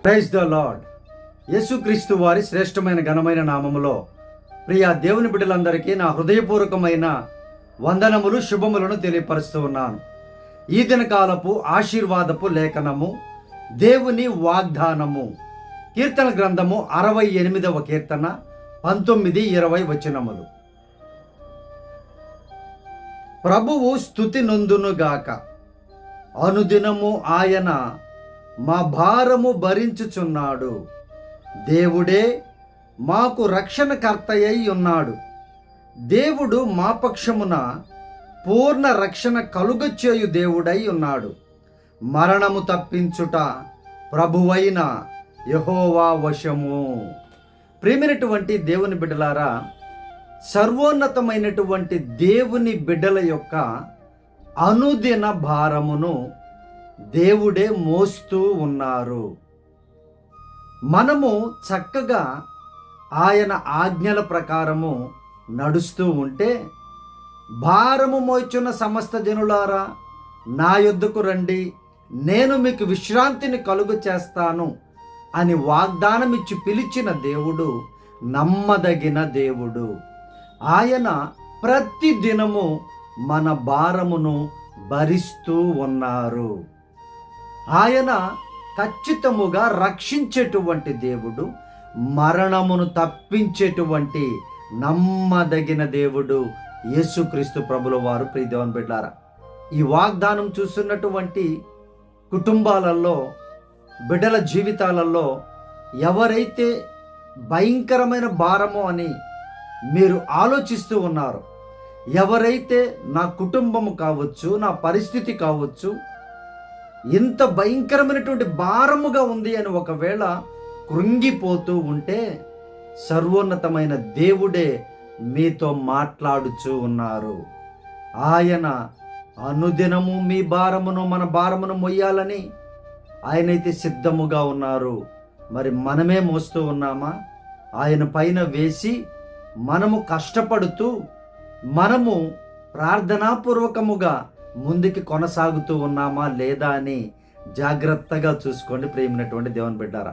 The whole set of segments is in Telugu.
Praise the lord. యేసుక్రీస్తు వారి శ్రేష్టమైన ఘనమైన నామములో ప్రియ దేవుని బిడ్డలందరికీ నా హృదయపూర్వకమైన వందనములు, శుభములను తెలియపరుస్తూ ఉన్నాను. ఈ దినకాలపు ఆశీర్వాదపు లేఖనము, దేవుని వాగ్దానము, కీర్తన గ్రంథము 68వ కీర్తన 19-20 వచనములు. ప్రభువు స్తుతి నొందునుగాక. అనుదినము ఆయన మా భారము భరించుచున్నాడు. దేవుడే మాకు రక్షణకర్తయ్య ఉన్నాడు. దేవుడు మా పక్షమున పూర్ణ రక్షణ కలుగచేయు దేవుడై ఉన్నాడు. మరణము తప్పించుట ప్రభువైన యెహోవా వశము. ప్రియమైనటువంటి దేవుని బిడ్డలారా, సర్వోన్నతమైనటువంటి దేవుని బిడ్డల యొక్క అనుదిన భారమును దేవుడే మోస్తూ ఉన్నారు. మనము చక్కగా ఆయన ఆజ్ఞల ప్రకారము నడుస్తూ ఉంటే, భారము మోయిచున్న సమస్త జనులారా నా యొద్దకు రండి, నేను మీకు విశ్రాంతిని కలుగు చేస్తాను అని వాగ్దానం ఇచ్చి పిలిచిన దేవుడు నమ్మదగిన దేవుడు. ఆయన ప్రతి దినము మన భారమును భరిస్తూ ఉన్నారు. ఆయన ఖచ్చితముగా రక్షించేటువంటి దేవుడు, మరణమును తప్పించేటువంటి నమ్మదగిన దేవుడు యేసుక్రీస్తు ప్రభుల వారు. ప్రియదేవుని బిడ్డలారా, ఈ వాగ్దానం చూస్తున్నటువంటి కుటుంబాలలో, బిడ్డల జీవితాలలో ఎవరైతే భయంకరమైన భారము అని మీరు ఆలోచిస్తూ ఉన్నారో, ఎవరైతే నా కుటుంబము కావచ్చు, నా పరిస్థితి కావచ్చు, ఇంత భయంకరమైనటువంటి భారముగా ఉంది అని ఒకవేళ కృంగిపోతూ ఉంటే, సర్వోన్నతమైన దేవుడే మీతో మాట్లాడుచూ ఉన్నారు. ఆయన అనుదినము మీ భారమును, మన భారమును మొయ్యాలని ఆయనైతే సిద్ధముగా ఉన్నారు. మరి మనమే మోస్తూ ఉన్నామా? ఆయన పైన వేసి మనము కష్టపడుతూ, మనము ప్రార్థనాపూర్వకముగా ముందుకి కొనసాగుతూ ఉన్నామా లేదా అని జాగ్రత్తగా చూసుకోండి. ప్రియమైనటువంటి దేవుని బిడ్డారా,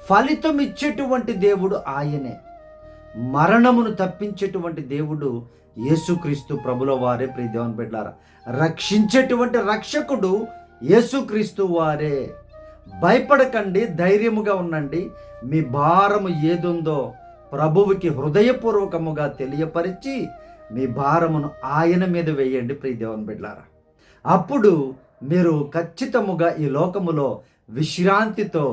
ఫలితం ఇచ్చేటువంటి దేవుడు ఆయనే. మరణమును తప్పించేటువంటి దేవుడు యేసుక్రీస్తు ప్రభుల వారే. ప్రియ దేవుని బిడ్డారా, రక్షించేటువంటి రక్షకుడు యేసుక్రీస్తు వారే. భయపడకండి, ధైర్యముగా ఉండండి. మీ భారము ఏదుందో ప్రభువుకి హృదయపూర్వకముగా తెలియపరిచి మీ భారమును ఆయన మీద వేయండి. ప్రియ దేవుని బిడ్డలారా, అప్పుడు మీరు ఖచ్చితముగా ఈ లోకములో విశ్రాంతితో,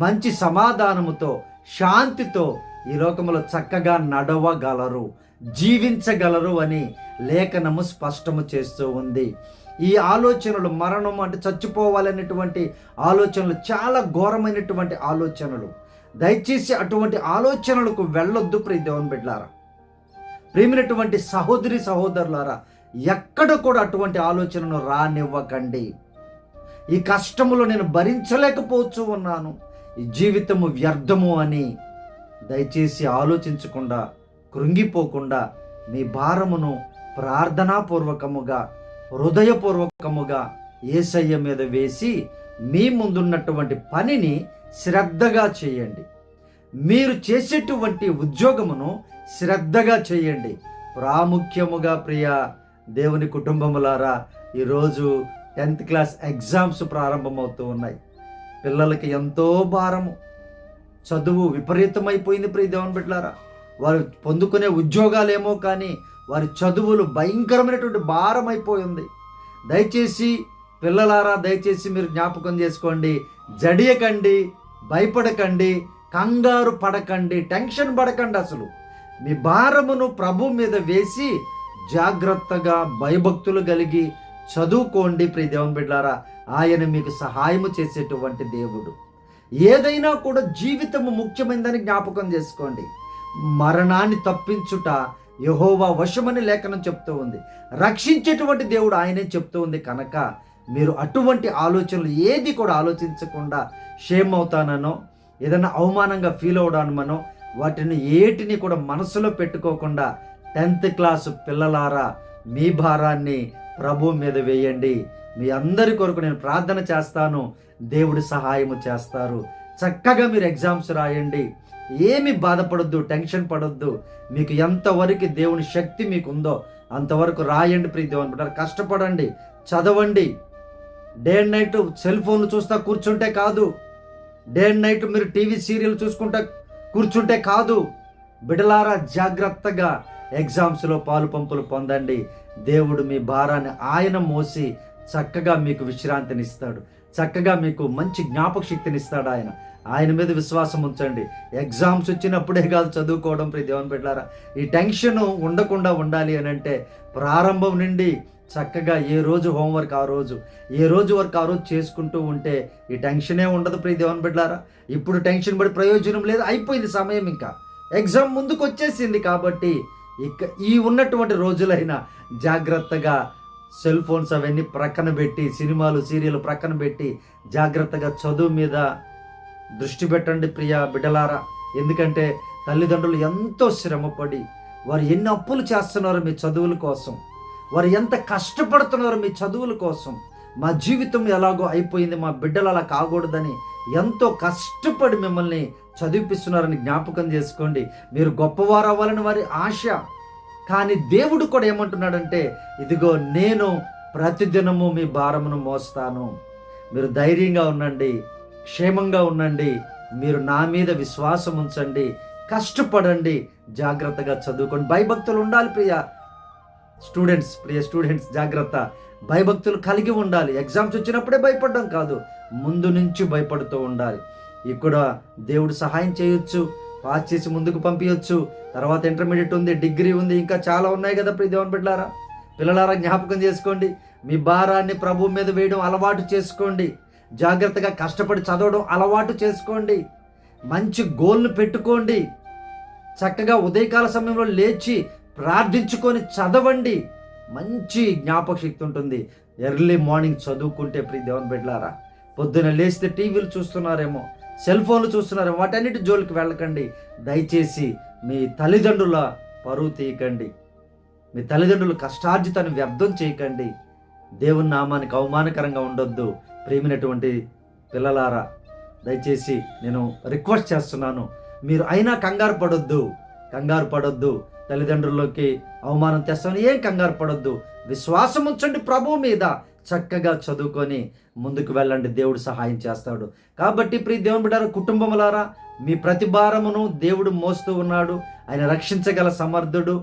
మంచి సమాధానముతో, శాంతితో ఈ లోకములో చక్కగా నడవగలరు, జీవించగలరు అని లేఖనము స్పష్టము చేస్తూ ఉంది. ఈ ఆలోచనలు, మరణం అంటే చచ్చిపోవాలనేటువంటి ఆలోచనలు చాలా ఘోరమైనటువంటి ఆలోచనలు. దయచేసి అటువంటి ఆలోచనలకు వెళ్ళొద్దు. ప్రియ దేవుని బిడ్డలారా, ప్రియమైనటువంటి సహోదరి సహోదరులారా, ఎక్కడ కూడా అటువంటి ఆలోచనను రానివ్వకండి. ఈ కష్టములో నేను భరించలేకపోవచ్చు ఉన్నాను, ఈ జీవితము వ్యర్థము అని దయచేసి ఆలోచించకుండా, కృంగిపోకుండా మీ భారమును ప్రార్థనాపూర్వకముగా, హృదయపూర్వకముగా యేసయ్య మీద వేసి మీ ముందున్నటువంటి పనిని శ్రద్ధగా చేయండి. మీరు చేసేటువంటి ఉద్యోగమును శ్రద్ధగా చేయండి. ప్రాముఖ్యముగా ప్రియ దేవుని కుటుంబములారా, ఈరోజు 10th క్లాస్ ఎగ్జామ్స్ ప్రారంభమవుతూ ఉన్నాయి. పిల్లలకి ఎంతో భారము, చదువు విపరీతమైపోయింది. ప్రియ దేవుని బిడ్డలారా, వారు పొందుకునే ఉద్యోగాలేమో కానీ వారి చదువులు భయంకరమైనటువంటి భారం అయిపోయింది. దయచేసి పిల్లలారా, దయచేసి మీరు జ్ఞాపకం చేసుకోండి. జడియకండి, భయపడకండి, కంగారు పడకండి, టెన్షన్ పడకండి. అసలు మీ భారమును ప్రభు మీద వేసి జాగ్రత్తగా భయభక్తులు కలిగి చదువుకోండి. ప్రియ దేవుని బిడ్డలారా, ఆయన మీకు సహాయము చేసేటువంటి దేవుడు. ఏదైనా కూడా జీవితము ముఖ్యమైనదని జ్ఞాపకం చేసుకోండి. మరణాన్ని తప్పించుట యెహోవా వశమని లేఖనం చెప్తూ ఉంది. రక్షించేటువంటి దేవుడు ఆయనే చెప్తూ ఉంది. కనుక మీరు అటువంటి ఆలోచనలు ఏది కూడా ఆలోచించకుండా, షేమ్ అవుతాననో, ఏదైనా అవమానంగా ఫీల్ అవడానమనో, వాటిని ఏటిని కూడా మనసులో పెట్టుకోకుండా 10th క్లాసు పిల్లలారా, మీ భారాన్ని ప్రభు మీద వేయండి. మీ అందరి కొరకు నేను ప్రార్థన చేస్తాను. దేవుడి సహాయము చేస్తారు. చక్కగా మీరు ఎగ్జామ్స్ రాయండి. ఏమి బాధపడొద్దు, టెన్షన్ పడొద్దు. మీకు ఎంతవరకు దేవుని శక్తి మీకు ఉందో అంతవరకు రాయండి. ప్రియ దేవుని బిడ్డలారా, కష్టపడండి, చదవండి. డే అండ్ నైట్ సెల్ ఫోన్లు చూస్తా కూర్చుంటే కాదు. డే అండ్ నైట్ మీరు టీవీ సీరియల్ చూసుకుంటా కూర్చుంటే కాదు. బిడ్డలారా, జాగ్రత్తగా ఎగ్జామ్స్లో పాలు పంపులు పొందండి. దేవుడు మీ భారాన్ని ఆయన మోసి చక్కగా మీకు విశ్రాంతినిస్తాడు. చక్కగా మీకు మంచి జ్ఞాపక శక్తినిస్తాడు. ఆయన మీద విశ్వాసం ఉంచండి. ఎగ్జామ్స్ వచ్చినప్పుడే కాదు చదువుకోవడం. ప్రియ దేవుని బిడ్డలారా, ఈ టెన్షన్ ఉండకుండా ఉండాలి అని అంటే ప్రారంభం నుండి చక్కగా ఏ రోజు హోంవర్క్ ఆ రోజు, ఏ రోజు వర్క్ ఆ రోజు చేసుకుంటూ ఉంటే ఈ టెన్షనే ఉండదు. ప్రియ దేవుని బిడ్డలారా, ఇప్పుడు టెన్షన్ పడి ప్రయోజనం లేదు. అయిపోయింది సమయం, ఇంకా ఎగ్జామ్ ముందుకు వచ్చేసింది. కాబట్టి ఇక ఈ ఉన్నటువంటి రోజులైనా జాగ్రత్తగా సెల్ ఫోన్స్ అవన్నీ ప్రక్కన పెట్టి, సినిమాలు సీరియల్ ప్రక్కన పెట్టి జాగ్రత్తగా చదువు మీద దృష్టి పెట్టండి ప్రియ బిడ్డలారా. ఎందుకంటే తల్లిదండ్రులు ఎంతో శ్రమపడి వారు ఎన్ని అప్పులు చేస్తున్నారో మీ చదువుల కోసం, వారు ఎంత కష్టపడుతున్నారో మీ చదువుల కోసం. మా జీవితం ఎలాగో అయిపోయింది, మా బిడ్డలు అలా కాకూడదని ఎంతో కష్టపడి మిమ్మల్ని చదివిపిస్తున్నారని జ్ఞాపకం చేసుకోండి. మీరు గొప్పవారు అవ్వాలని వారి ఆశ. కానీ దేవుడు కూడా ఏమంటున్నాడంటే, ఇదిగో నేను ప్రతిదినము మీ భారమును మోస్తాను, మీరు ధైర్యంగా ఉండండి, క్షేమంగా ఉండండి, మీరు నా మీద విశ్వాసం ఉంచండి, కష్టపడండి, జాగ్రత్తగా చదువుకోండి. భయభక్తులు ఉండాలి ప్రియ స్టూడెంట్స్ జాగ్రత్త. భయభక్తులు కలిగి ఉండాలి. ఎగ్జామ్స్ వచ్చినప్పుడే భయపడడం కాదు, ముందు నుంచి భయపడుతూ ఉండాలి. ఇక్కడ దేవుడు సహాయం చేయొచ్చు, పాస్ చేసి ముందుకు పంపించవచ్చు. తర్వాత ఇంటర్మీడియట్ ఉంది, డిగ్రీ ఉంది, ఇంకా చాలా ఉన్నాయి కదా ప్రియ దేవుని బిడ్డలారా. పిల్లలారా, జ్ఞాపకం చేసుకోండి, మీ భారాన్ని ప్రభు మీద వేయడం అలవాటు చేసుకోండి. జాగ్రత్తగా కష్టపడి చదవడం అలవాటు చేసుకోండి. మంచి గోల్ను పెట్టుకోండి. చక్కగా ఉదయకాల సమయంలో లేచి ప్రార్థించుకొని చదవండి. మంచి జ్ఞాపక శక్తి ఉంటుంది. ఎర్లీ మార్నింగ్ చదువుకుంటే ప్రియ దేవుని బిడ్డలారా, పొద్దున లేస్తే టీవీలు చూస్తున్నారేమో, సెల్ ఫోన్లు చూస్తున్నారేమో, వాటన్నిటి జోలికి వెళ్ళకండి. దయచేసి మీ తల్లిదండ్రుల పరువు తీయకండి, మీ తల్లిదండ్రుల కష్టార్జితాన్ని వ్యర్థం చేయకండి. దేవుని నామానికి అవమానకరంగా ఉండొద్దు. ప్రేమినటువంటి పిల్లలారా, దయచేసి నేను రిక్వెస్ట్ చేస్తున్నాను, మీరు అయినా కంగారు పడొద్దు. తల్లిదండ్రులకి అవమానం తెస్తామని ఏం కంగారు పడొద్దు. విశ్వాసం ఉంచండి ప్రభువు మీద. చక్కగా చదువుకొని ముందుకు వెళ్ళండి, దేవుడు సహాయం చేస్తాడు. కాబట్టి ప్రియ దేవుని బిడ్డలారా, కుటుంబములారా, మీ ప్రతి భారమును దేవుడు మోస్తూ ఉన్నాడు. ఆయన రక్షించగల సమర్థుడు,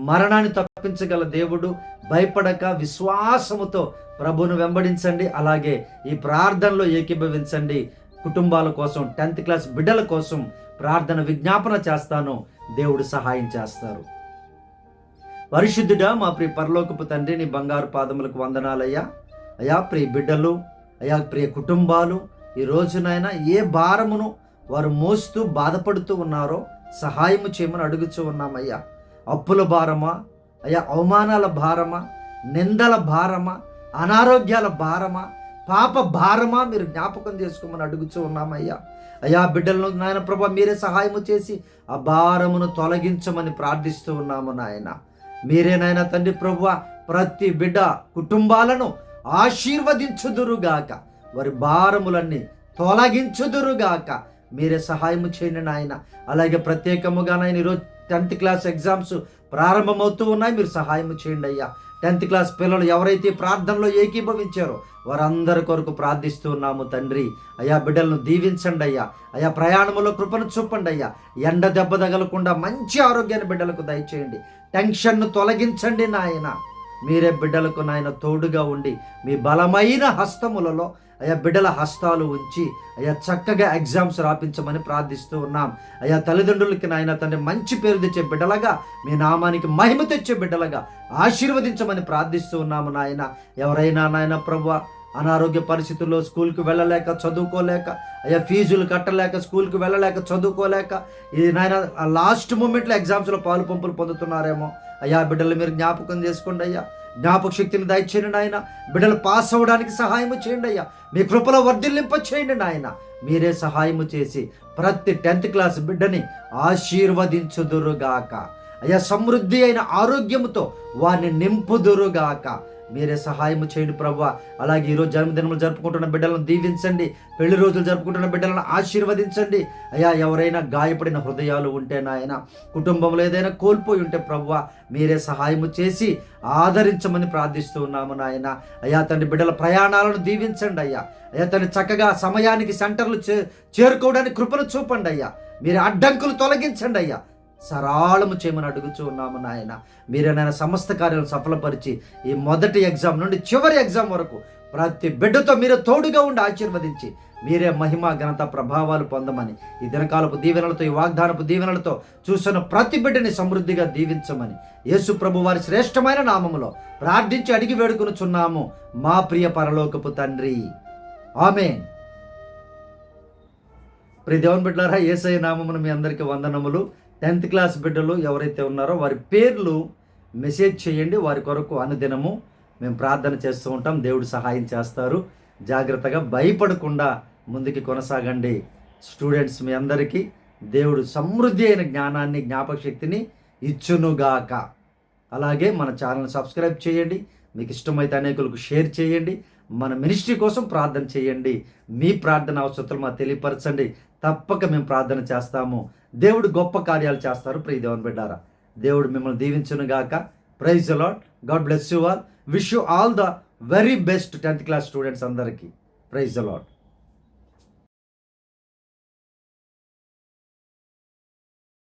మరణాన్ని తప్పించగల దేవుడు. భయపడక విశ్వాసముతో ప్రభువును వెంబడించండి. అలాగే ఈ ప్రార్థనలో ఏకీభవించండి. కుటుంబాల కోసం, 10th క్లాస్ బిడ్డల కోసం ప్రార్థన విజ్ఞాపన చేస్తాను. దేవుడు సహాయం చేస్తారు. పరిశుద్ధుడా మా ప్రియ పరలోకపు తండ్రి, నీ బంగారు పాదములకు వందనాలయ్యా. అయా ప్రియ బిడ్డలు, అయా ప్రియ కుటుంబాలు, ఈ రోజునైనా ఏ భారమును వారు మోస్తూ బాధపడుతూ ఉన్నారో సహాయము చేయమని అడుగుతూ ఉన్నామయ్యా. అప్పుల భారమా, అయా అవమానాల భారమా, నిందల భారమా, అనారోగ్యాల భారమా, పాప భారమా, మీరు జ్ఞాపకం చేసుకోమని అడుగుతూ ఉన్నామయ్యా. అయా బిడ్డలను నాయన ప్రభా మీరే సహాయము చేసి ఆ భారమును తొలగించమని ప్రార్థిస్తూ ఉన్నాము నాయన. మీరే నాయన తండ్రి ప్రభువా ప్రతి బిడ్డ కుటుంబాలను ఆశీర్వదించుదురుగాక, వారి భారములన్నీ తొలగించుదురుగాక. మీరే సహాయము చేయండి నాయన. అలాగే ప్రత్యేకముగా నాయన ఈరోజు 10th క్లాస్ ఎగ్జామ్స్ ప్రారంభమవుతూ ఉన్నాయి, మీరు సహాయము చేయండి అయ్యా. 10th క్లాస్ పిల్లలు ఎవరైతే ప్రార్థనలో ఏకీభవించారో వారందరి కొరకు ప్రార్థిస్తూ ఉన్నాము తండ్రి. అయ్యా బిడ్డలను దీవించండి అయ్యా. అయ్యా ప్రయాణంలో కృపను చూపండి అయ్యా. ఎండ దెబ్బ తగలకుండా మంచి ఆరోగ్యాన్ని బిడ్డలకు దయచేయండి. టెన్షన్ను తొలగించండి నాయన. మీరే బిడ్డలకు నాయన తోడుగా ఉండి మీ బలమైన హస్తములలో అయ్యా బిడ్డల హస్తాలు ఉంచి అయ్యా చక్కగా ఎగ్జామ్స్ రాపించమని ప్రార్థిస్తూ ఉన్నాం. అయ్యా తల్లిదండ్రులకి నాయన తండ్రి మంచి పేరు తెచ్చే బిడ్డలుగా, మీ నామానికి మహిమ తెచ్చే బిడ్డలుగా ఆశీర్వదించమని ప్రార్థిస్తూ ఉన్నాము నాయన. ఎవరైనా నాయన ప్రభువా అనారోగ్య పరిస్థితుల్లో స్కూల్కి వెళ్ళలేక, చదువుకోలేక, అయ్యా ఫీజులు కట్టలేక, స్కూల్కి వెళ్ళలేక, చదువుకోలేక, ఈ నాయన లాస్ట్ మూమెంట్లో ఎగ్జామ్స్లో పాలు పంపులు పొందుతున్నారేమో అయ్యా బిడ్డలు మీరు జ్ఞాపకం చేసుకోండి అయ్యా. జ్ఞాపక శక్తిని దయచేయండి నాయన. బిడ్డలు పాస్ అవ్వడానికి సహాయము చేయండి అయ్యా. మీ కృపలో వర్ధిల్లింప చేయండి నాయన. మీరే సహాయము చేసి ప్రతి 10th క్లాస్ బిడ్డని ఆశీర్వదించుదురుగాక. అయ్యా సమృద్ధి అయిన ఆరోగ్యముతో వారిని నింపుదురుగాక. మీరే సహాయం చేయండి ప్రభువా. అలాగే ఈరోజు జన్మదినములు జరుపుకుంటున్న బిడ్డలను దీవించండి, పెళ్లి రోజులు జరుపుకుంటున్న బిడ్డలను ఆశీర్వదించండి. అయ్యా, ఎవరైనా గాయపడిన హృదయాలు ఉంటే నాయన, కుటుంబంలో ఏదైనా కోల్పోయి ఉంటే ప్రభువా మీరే సహాయము చేసి ఆదరించమని ప్రార్థిస్తూ ఉన్నాము నాయన. అయ్యా తండ్రి, బిడ్డల ప్రయాణాలను దీవించండి అయ్యా. అయ్యా తండ్రి, చక్కగా సమయానికి సెంటర్లు చేరుకోవడానికి కృపను చూపండి అయ్యా. మీరు అడ్డంకులు తొలగించండి అయ్యా. సరళము చేయమని అడుగుచూ ఉన్నాము నాయన. మీరేనైనా సమస్త కార్యాలను సఫలపరిచి ఈ మొదటి ఎగ్జామ్ నుండి చివరి ఎగ్జామ్ వరకు ప్రతి బిడ్డతో మీరు తోడుగా ఉండి ఆశీర్వదించి మీరే మహిమ ఘనత ప్రభావాలు పొందమని, ఈ దినకాలపు దీవెనలతో, ఈ వాగ్దానపు దీవెనలతో చూసిన ప్రతి బిడ్డని సమృద్ధిగా దీవించమని యేసు ప్రభు వారి శ్రేష్టమైన నామములో ప్రార్థించి అడిగి వేడుకొనుచున్నాము మా ప్రియ పరలోకపు తండ్రి. ఆమేన్. ప్రియ దేవుని బిడ్డలారా, యేసయ్య నామమున మీ అందరికీ వందనములు. 10th క్లాస్ బిడ్డలు ఎవరైతే ఉన్నారో వారి పేర్లు మెసేజ్ చేయండి. వారి కొరకు అనుదినము మేము ప్రార్థన చేస్తూ ఉంటాం. దేవుడు సహాయం చేస్తారు. జాగ్రత్తగా భయపడకుండా ముందుకి కొనసాగండి. స్టూడెంట్స్ మీ అందరికీ దేవుడు సమృద్ధి అయిన జ్ఞానాన్ని, జ్ఞాపక శక్తిని ఇచ్చునుగాక. అలాగే మన ఛానల్ సబ్స్క్రైబ్ చేయండి. మీకు ఇష్టమైతే అనేకులకు షేర్ చేయండి. మన మినిస్ట్రీ కోసం ప్రార్థన చేయండి. మీ ప్రార్థన అవసరతలు మాకు తెలియపరచండి. తప్పక మేము ప్రార్థన చేస్తాము. దేవుడు గొప్ప కార్యాలు చేస్తారు. ప్రియ దేవుని బిడ్డారా, దేవుడు మిమ్మల్ని దీవించునుగాక. Praise the Lord. God bless you all. Wish you all the very best 10th class students అందరికీ. Praise the lord.